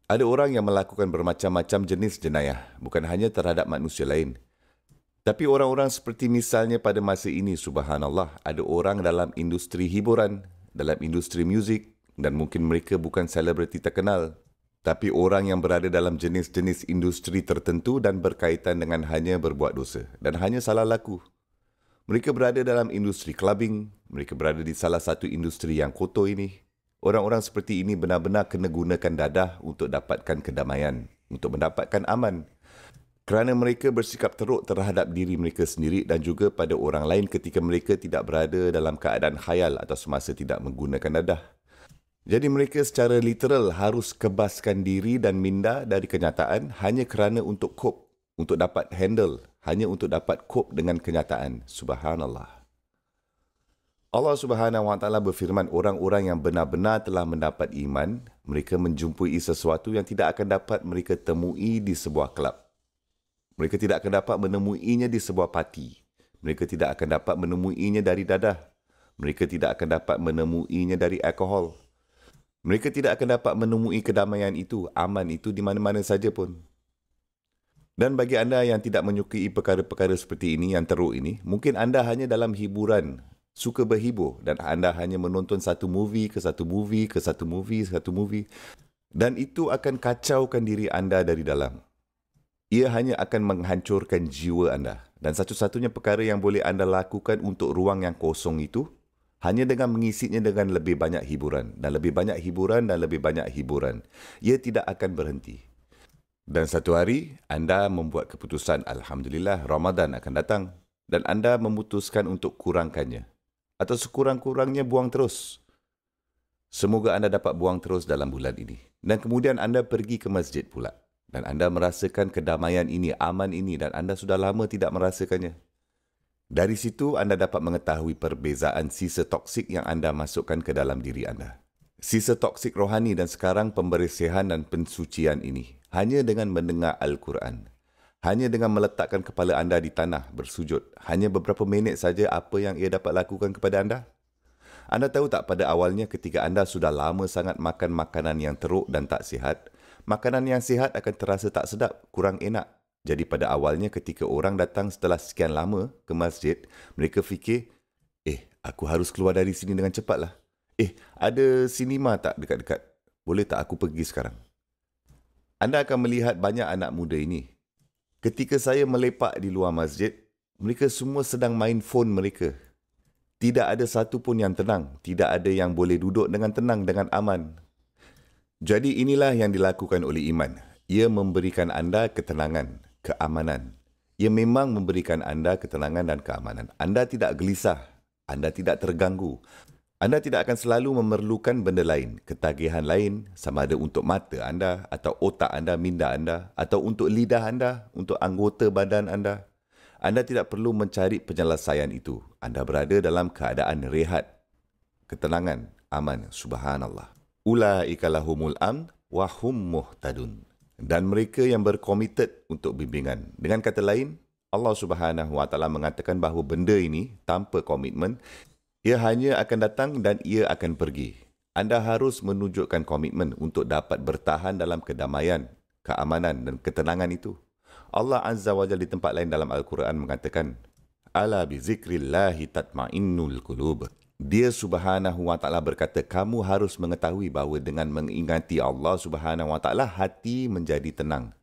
Ada orang yang melakukan bermacam-macam jenis jenayah, bukan hanya terhadap manusia lain. Tapi orang-orang seperti misalnya pada masa ini, subhanallah, ada orang dalam industri hiburan, dalam industri muzik, dan mungkin mereka bukan selebriti terkenal. Tapi orang yang berada dalam jenis-jenis industri tertentu dan berkaitan dengan hanya berbuat dosa dan hanya salah laku. Mereka berada dalam industri clubbing, mereka berada di salah satu industri yang kotor ini. Orang-orang seperti ini benar-benar kena gunakan dadah untuk dapatkan kedamaian, untuk mendapatkan aman. Kerana mereka bersikap teruk terhadap diri mereka sendiri dan juga pada orang lain ketika mereka tidak berada dalam keadaan khayal atau semasa tidak menggunakan dadah. Jadi mereka secara literal harus kebaskan diri dan minda dari kenyataan hanya kerana untuk cope, untuk dapat handle, hanya untuk dapat cope dengan kenyataan. Subhanallah. Allah Subhanahu Wa Taala berfirman, orang-orang yang benar-benar telah mendapat iman, mereka menjumpai sesuatu yang tidak akan dapat mereka temui di sebuah kelab. Mereka tidak akan dapat menemuinya di sebuah parti. Mereka tidak akan dapat menemuinya dari dadah. Mereka tidak akan dapat menemuinya dari alkohol. Mereka tidak akan dapat menemui kedamaian itu, aman itu di mana-mana saja pun. Dan bagi anda yang tidak menyukai perkara-perkara seperti ini, yang teruk ini, mungkin anda hanya dalam hiburan, suka berhibur dan anda hanya menonton satu movie ke satu movie ke satu movie ke satu movie dan itu akan kacaukan diri anda dari dalam. Ia hanya akan menghancurkan jiwa anda dan satu-satunya perkara yang boleh anda lakukan untuk ruang yang kosong itu hanya dengan mengisinya dengan lebih banyak hiburan dan lebih banyak hiburan dan lebih banyak hiburan. Ia tidak akan berhenti. Dan satu hari anda membuat keputusan, alhamdulillah Ramadan akan datang dan anda memutuskan untuk kurangkannya. Atau sekurang-kurangnya buang terus. Semoga anda dapat buang terus dalam bulan ini. Dan kemudian anda pergi ke masjid pula. Dan anda merasakan kedamaian ini, aman ini dan anda sudah lama tidak merasakannya. Dari situ anda dapat mengetahui perbezaan sisa toksik yang anda masukkan ke dalam diri anda. Sisa toksik rohani dan sekarang pembersihan dan pensucian ini hanya dengan mendengar Al-Quran. Hanya dengan meletakkan kepala anda di tanah bersujud, hanya beberapa minit saja apa yang ia dapat lakukan kepada anda? Anda tahu tak pada awalnya ketika anda sudah lama sangat makan makanan yang teruk dan tak sihat, makanan yang sihat akan terasa tak sedap, kurang enak. Jadi pada awalnya ketika orang datang setelah sekian lama ke masjid, mereka fikir, aku harus keluar dari sini dengan cepatlah. Ada sinema tak dekat-dekat? Boleh tak aku pergi sekarang? Anda akan melihat banyak anak muda ini. Ketika saya melepak di luar masjid, mereka semua sedang main phone mereka. Tidak ada satu pun yang tenang. Tidak ada yang boleh duduk dengan tenang, dengan aman. Jadi inilah yang dilakukan oleh iman. Ia memberikan anda ketenangan, keamanan. Ia memang memberikan anda ketenangan dan keamanan. Anda tidak gelisah. Anda tidak terganggu. Anda tidak akan selalu memerlukan benda lain, ketagihan lain, sama ada untuk mata anda, atau otak anda, minda anda, atau untuk lidah anda, untuk anggota badan anda. Anda tidak perlu mencari penyelesaian itu. Anda berada dalam keadaan rehat, ketenangan, aman, subhanallah. Ulaika lahumul amn wa hum muhtadun. Dan mereka yang berkomited untuk bimbingan. Dengan kata lain, Allah Subhanahu Wa Taala mengatakan bahawa benda ini tanpa komitmen, ia hanya akan datang dan ia akan pergi. Anda harus menunjukkan komitmen untuk dapat bertahan dalam kedamaian, keamanan dan ketenangan itu. Allah Azza wa Jalla di tempat lain dalam Al-Quran mengatakan, Ala bi zikrillahi tatma'innul qulub. Dia Subhanahu Wa Taala berkata, kamu harus mengetahui bahawa dengan mengingati Allah Subhanahu Wa Taala, hati menjadi tenang.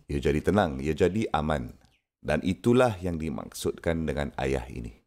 Ia jadi tenang, ia jadi aman. Dan itulah yang dimaksudkan dengan ayat ini.